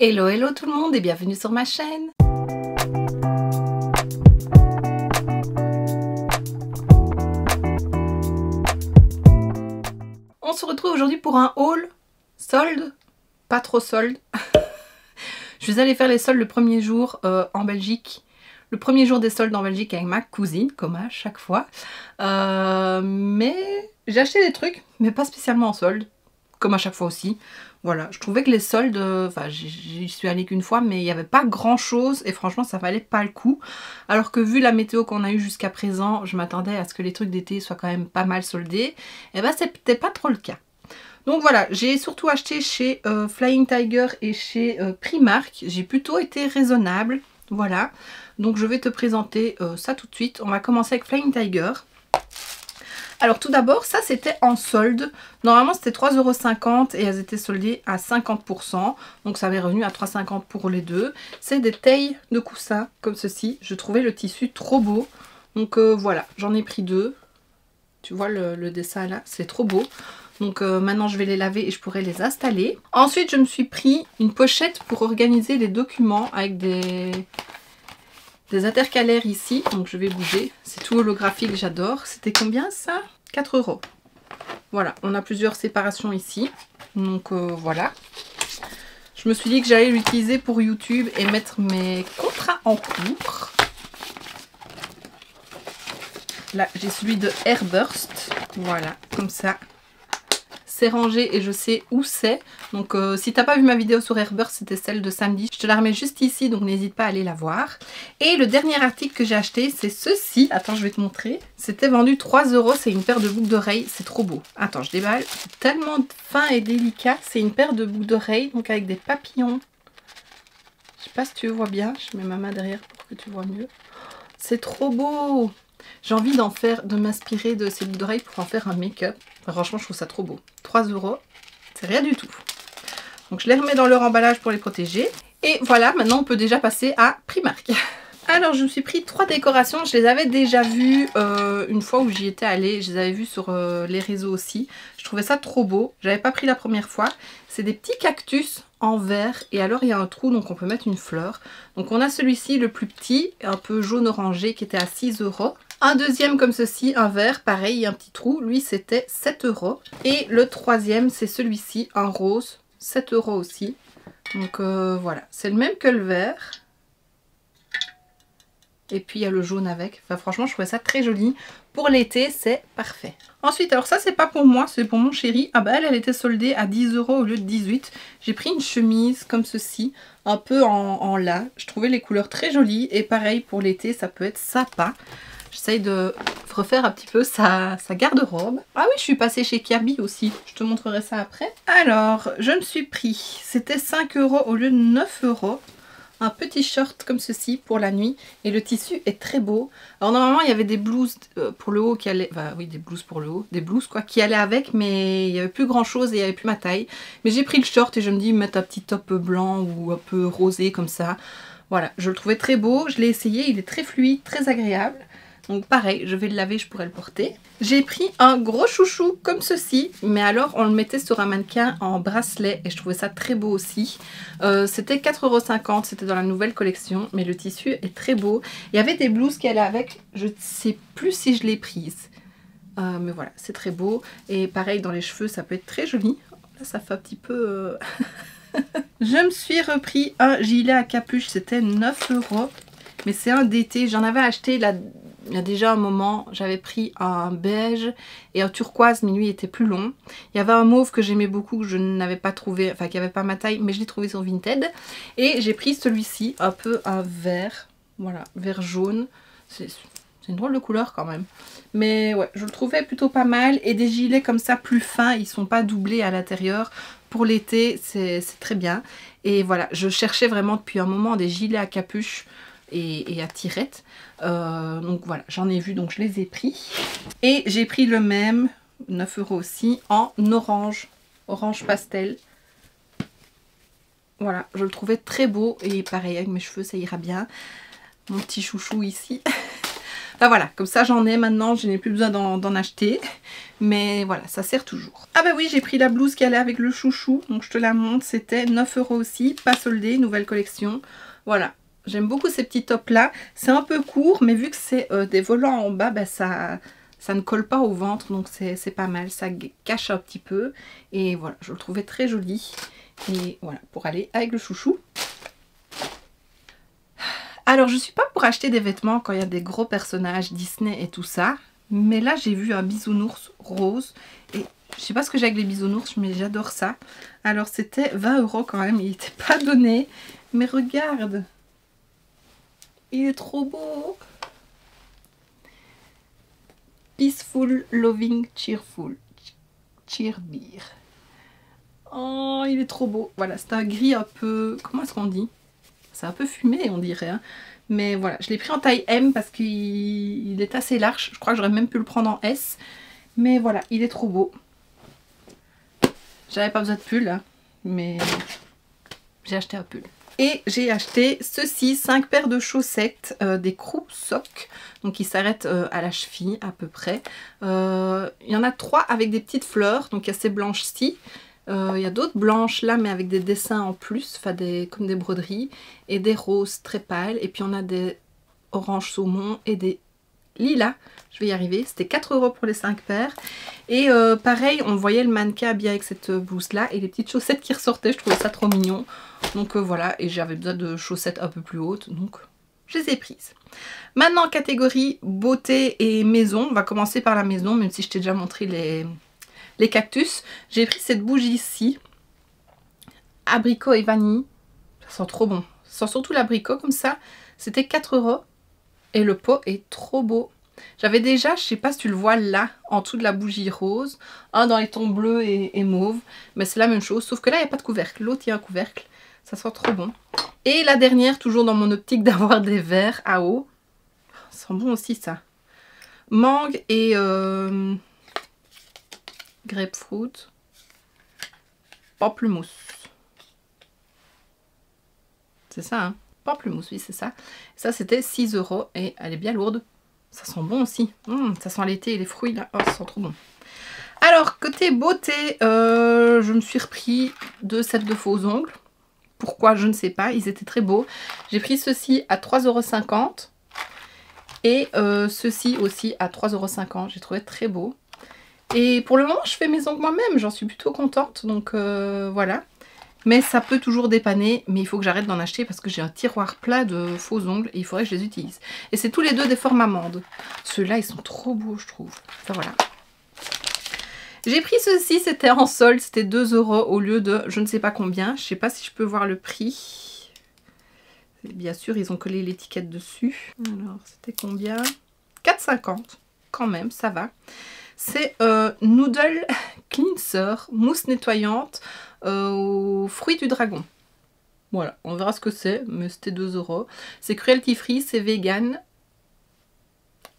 Hello hello tout le monde et bienvenue sur ma chaîne. On se retrouve aujourd'hui pour un haul solde, pas trop solde. Je suis allée faire les soldes le premier jour en Belgique. Le premier jour des soldes en Belgique avec ma cousine, comme à chaque fois. Mais j'ai acheté des trucs, mais pas spécialement en solde, comme à chaque fois aussi. Voilà, je trouvais que les soldes, enfin j'y suis allée qu'une fois, mais il n'y avait pas grand chose et franchement ça valait pas le coup. Alors que vu la météo qu'on a eue jusqu'à présent, je m'attendais à ce que les trucs d'été soient quand même pas mal soldés. Et ben c'était pas trop le cas. Donc voilà, j'ai surtout acheté chez Flying Tiger et chez Primark. J'ai plutôt été raisonnable, voilà. Donc je vais te présenter ça tout de suite. On va commencer avec Flying Tiger. Alors tout d'abord, ça c'était en solde. Normalement c'était 3,50 € et elles étaient soldées à 50%. Donc ça m'est revenu à 3,50 € pour les deux. C'est des tailles de coussins comme ceci. Je trouvais le tissu trop beau. Donc voilà, j'en ai pris deux. Tu vois le dessin là, c'est trop beau. Donc maintenant je vais les laver et je pourrai les installer. Ensuite je me suis pris une pochette pour organiser les documents avec des intercalaires ici, donc je vais bouger. C'est tout holographique, j'adore. C'était combien ça? 4 €. Voilà, on a plusieurs séparations ici. Donc voilà. Je me suis dit que j'allais l'utiliser pour YouTube et mettre mes contrats en cours. Là, j'ai celui de Airburst. Voilà, comme ça. C'est rangé et je sais où c'est. Donc si t'as pas vu ma vidéo sur Airburst, c'était celle de samedi. Je te la remets juste ici, donc n'hésite pas à aller la voir. Et le dernier article que j'ai acheté, c'est ceci. Attends, je vais te montrer. C'était vendu 3 €. C'est une paire de boucles d'oreilles. C'est trop beau. Attends, je déballe. C'est tellement fin et délicat. C'est une paire de boucles d'oreilles, donc avec des papillons. Je sais pas si tu vois bien. Je mets ma main derrière pour que tu vois mieux. C'est trop beau. J'ai envie de m'inspirer de ces boucles d'oreilles pour en faire un make-up. Franchement, je trouve ça trop beau. 3 €, c'est rien du tout. Donc je les remets dans leur emballage pour les protéger. Et voilà, maintenant on peut déjà passer à Primark. Alors je me suis pris 3 décorations. Je les avais déjà vues une fois où j'y étais allée. Je les avais vues sur les réseaux aussi. Je trouvais ça trop beau. J'avais pas pris la première fois. C'est des petits cactus en verre. Et alors il y a un trou, donc on peut mettre une fleur. Donc on a celui-ci, le plus petit, un peu jaune orangé, qui était à 6 €. Un deuxième comme ceci, un vert, pareil, un petit trou. Lui c'était 7 €. Et le troisième c'est celui-ci, un rose, 7 € aussi. Donc voilà, c'est le même que le vert. Et puis il y a le jaune avec. Enfin franchement je trouvais ça très joli. Pour l'été c'est parfait. Ensuite alors ça c'est pas pour moi, c'est pour mon chéri. Ah bah elle était soldée à 10 € au lieu de 18. J'ai pris une chemise comme ceci. Un peu en lin. Je trouvais les couleurs très jolies. Et pareil pour l'été ça peut être sympa. J'essaye de refaire un petit peu sa garde-robe. Ah oui, je suis passée chez Kirby aussi. Je te montrerai ça après. Alors, je me suis pris, c'était 5 € au lieu de 9 €. Un petit short comme ceci pour la nuit. Et le tissu est très beau. Alors normalement, il y avait des blouses pour le haut qui allaient... Enfin oui, des blouses pour le haut. Des blouses quoi, qui allaient avec. Mais il n'y avait plus grand chose et il n'y avait plus ma taille. Mais j'ai pris le short et je me dis mettre un petit top blanc ou un peu rosé comme ça. Voilà, je le trouvais très beau. Je l'ai essayé, il est très fluide, très agréable. Donc pareil, je vais le laver, je pourrais le porter. J'ai pris un gros chouchou comme ceci, mais alors on le mettait sur un mannequin en bracelet et je trouvais ça très beau aussi. C'était 4,50 €, c'était dans la nouvelle collection, mais le tissu est très beau. Il y avait des blouses qui allaient avec, je ne sais plus si je l'ai prise. Mais voilà, c'est très beau. Et pareil, dans les cheveux, ça peut être très joli. Là, ça fait un petit peu... Je me suis repris un gilet à capuche, c'était 9 €. Mais c'est un d'été, j'en avais acheté là, il y a déjà un moment, j'avais pris un beige et un turquoise, mais lui était plus long. Il y avait un mauve que j'aimais beaucoup, que je n'avais pas trouvé, enfin qui n'avait pas ma taille, mais je l'ai trouvé sur Vinted. Et j'ai pris celui-ci, un peu un vert, voilà, vert jaune. C'est une drôle de couleur quand même. Mais ouais, je le trouvais plutôt pas mal. Et des gilets comme ça plus fins, ils sont pas doublés à l'intérieur. Pour l'été, c'est très bien. Et voilà, je cherchais vraiment depuis un moment des gilets à capuche et à tirette. Donc voilà, j'en ai vu, donc je les ai pris. Et j'ai pris le même, 9 € aussi, en orange. Orange pastel. Voilà, je le trouvais très beau. Et pareil, avec mes cheveux, ça ira bien. Mon petit chouchou ici. Enfin voilà, comme ça j'en ai maintenant, je n'ai plus besoin d'en acheter. Mais voilà, ça sert toujours. Ah bah oui, j'ai pris la blouse qui allait avec le chouchou. Donc je te la montre, c'était 9 € aussi, pas soldé, nouvelle collection. Voilà, j'aime beaucoup ces petits tops là. C'est un peu court, mais vu que c'est des volants en bas, bah ça ne colle pas au ventre. Donc c'est pas mal, ça cache un petit peu. Et voilà, je le trouvais très joli. Et voilà, pour aller avec le chouchou. Alors, je suis pas pour acheter des vêtements quand il y a des gros personnages Disney et tout ça. Mais là, j'ai vu un bisounours rose. Et je sais pas ce que j'ai avec les bisounours, mais j'adore ça. Alors, c'était 20 € quand même. Il n'était pas donné. Mais regarde. Il est trop beau. Peaceful, loving, cheerful. Cheerbeer. Oh, il est trop beau. Voilà, c'est un gris un peu... Comment est-ce qu'on dit? C'est un peu fumé, on dirait. Hein. Mais voilà, je l'ai pris en taille M parce qu'il est assez large. Je crois que j'aurais même pu le prendre en S. Mais voilà, il est trop beau. J'avais pas besoin de pull, hein, mais j'ai acheté un pull. Et j'ai acheté ceci, 5 paires de chaussettes, des Crew Socks. Donc ils s'arrêtent à la cheville à peu près. Il y en a 3 avec des petites fleurs. Donc il y a ces blanches-ci. Il y a d'autres blanches là, mais avec des dessins en plus, enfin comme des broderies, et des roses très pâles, et puis on a des oranges saumon et des lilas, je vais y arriver. C'était 4 € pour les 5 paires, et pareil, on voyait le mannequin habillé avec cette blouse là, et les petites chaussettes qui ressortaient, je trouvais ça trop mignon, donc voilà, et j'avais besoin de chaussettes un peu plus hautes, donc je les ai prises. Maintenant, catégorie beauté et maison, on va commencer par la maison, même si je t'ai déjà montré les cactus. J'ai pris cette bougie-ci, abricot et vanille. Ça sent trop bon. Ça sent surtout l'abricot comme ça. C'était 4 € et le pot est trop beau. J'avais déjà, je sais pas si tu le vois là, en dessous de la bougie rose, un dans les tons bleus et mauve. Mais c'est la même chose, sauf que là, il n'y a pas de couvercle. L'autre, il y a un couvercle. Ça sent trop bon. Et la dernière, toujours dans mon optique d'avoir des verres à eau. Ça sent bon aussi, ça. Mangue et... grapefruit, pamplemousse. C'est ça, hein? Pamplemousse, oui, c'est ça. Ça, c'était 6 € et elle est bien lourde. Ça sent bon aussi. Ça sent l'été et les fruits, là. Oh, ça sent trop bon. Alors, côté beauté, je me suis repris 2 sets de faux ongles. Pourquoi, je ne sais pas. Ils étaient très beaux. J'ai pris ceci à 3,50 € et ceci aussi à 3,50 €. J'ai trouvé très beau. Et pour le moment, je fais mes ongles moi-même, j'en suis plutôt contente, donc voilà. Mais ça peut toujours dépanner, mais il faut que j'arrête d'en acheter parce que j'ai un tiroir plein de faux ongles et il faudrait que je les utilise. Et c'est tous les deux des formes amandes. Ceux-là, ils sont trop beaux, je trouve. Enfin voilà. J'ai pris ceci, c'était en solde, c'était 2 € au lieu de je ne sais pas combien. Je ne sais pas si je peux voir le prix. Bien sûr, ils ont collé l'étiquette dessus. Alors, c'était combien? 4,50 €. Quand même, ça va. C'est Noodle Cleanser, mousse nettoyante aux fruits du dragon. Voilà, on verra ce que c'est, mais c'était 2 €. C'est cruelty free, c'est vegan.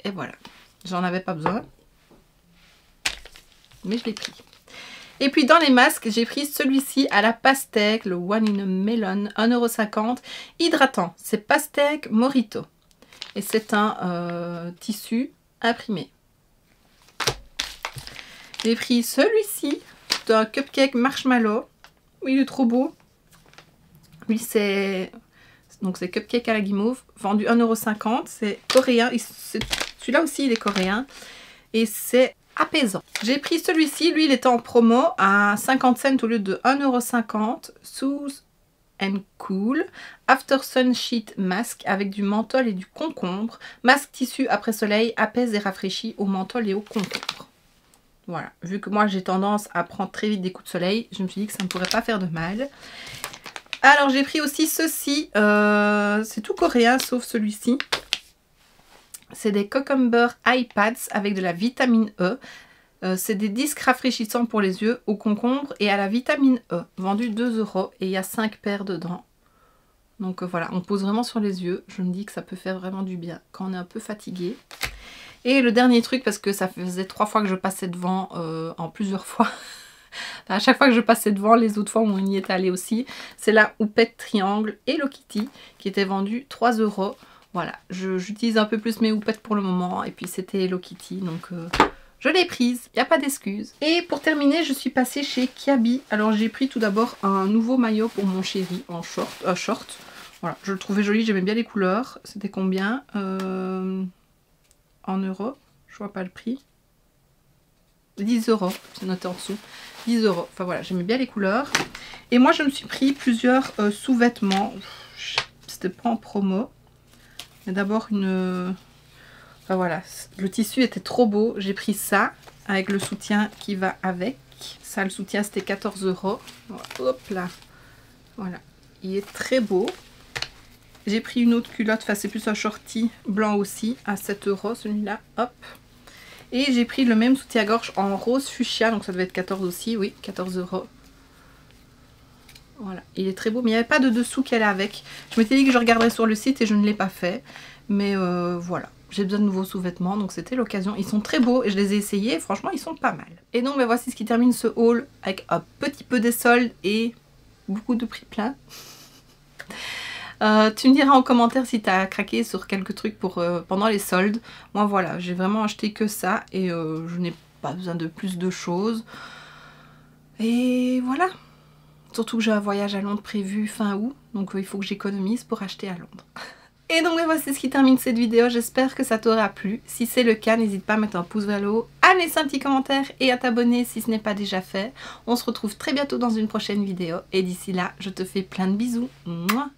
Et voilà, j'en avais pas besoin. Mais je l'ai pris. Et puis dans les masques, j'ai pris celui-ci à la pastèque, le One in a Melon, 1,50 €, hydratant. C'est pastèque Morito. Et c'est un tissu imprimé. J'ai pris celui-ci, un cupcake marshmallow. Oui, il est trop beau. Lui, c'est cupcake à la guimauve, vendu 1,50 €. C'est coréen. Celui-là aussi, il est coréen. Et c'est apaisant. J'ai pris celui-ci. Lui, il était en promo à 50 cents au lieu de 1,50 €. Soothe and Cool. After Sun Sheet Mask avec du menthol et du concombre. Masque tissu après soleil, apaise et rafraîchit au menthol et au concombre. Voilà, vu que moi j'ai tendance à prendre très vite des coups de soleil, je me suis dit que ça ne pourrait pas faire de mal. Alors j'ai pris aussi ceci, c'est tout coréen sauf celui-ci. C'est des Cucumber Eye Pads avec de la vitamine E. C'est des disques rafraîchissants pour les yeux au concombre et à la vitamine E. Vendu 2 € et il y a 5 paires dedans. Donc voilà, on pose vraiment sur les yeux. Je me dis que ça peut faire vraiment du bien quand on est un peu fatigué. Et le dernier truc, parce que ça faisait 3 fois que je passais devant en plusieurs fois. Enfin, à chaque fois que je passais devant, les autres fois où on y est allé aussi, c'est la houppette triangle Hello Kitty qui était vendue 3 € Voilà, j'utilise un peu plus mes houppettes pour le moment. Et puis c'était Hello Kitty, donc je l'ai prise, il n'y a pas d'excuse. Et pour terminer, je suis passée chez Kiabi. Alors j'ai pris tout d'abord un nouveau maillot pour mon chéri en short. Voilà, je le trouvais joli, j'aimais bien les couleurs. C'était combien en euros? Je vois pas le prix. 10 €, c'est noté en dessous. 10 €. Enfin voilà, j'aimais bien les couleurs. Et moi je me suis pris plusieurs sous-vêtements. C'était pas en promo. Mais d'abord une... Enfin voilà, le tissu était trop beau. J'ai pris ça avec le soutien qui va avec. Ça, le soutien, c'était 14 €. Hop là. Voilà, il est très beau. J'ai pris une autre culotte, enfin c'est plus un shorty blanc aussi, à 7 € celui-là. Hop. Et j'ai pris le même soutien-gorge en rose fuchsia, donc ça devait être 14 aussi, oui, 14 €. Voilà, il est très beau, mais il n'y avait pas de dessous qu'elle a avec. Je m'étais dit que je regarderais sur le site et je ne l'ai pas fait. Mais voilà, j'ai besoin de nouveaux sous-vêtements, donc c'était l'occasion. Ils sont très beaux et je les ai essayés, et franchement ils sont pas mal. Et donc ben, voici ce qui termine ce haul avec un petit peu des soldes et beaucoup de prix plein. Tu me diras en commentaire si tu as craqué sur quelques trucs pour, pendant les soldes. Moi voilà, j'ai vraiment acheté que ça et je n'ai pas besoin de plus de choses. Et voilà. Surtout que j'ai un voyage à Londres prévu fin août, donc il faut que j'économise pour acheter à Londres. Et donc voici ce qui termine cette vidéo, j'espère que ça t'aura plu. Si c'est le cas, n'hésite pas à mettre un pouce vers le haut, à laisser un petit commentaire et à t'abonner si ce n'est pas déjà fait. On se retrouve très bientôt dans une prochaine vidéo et d'ici là, je te fais plein de bisous. Mouah.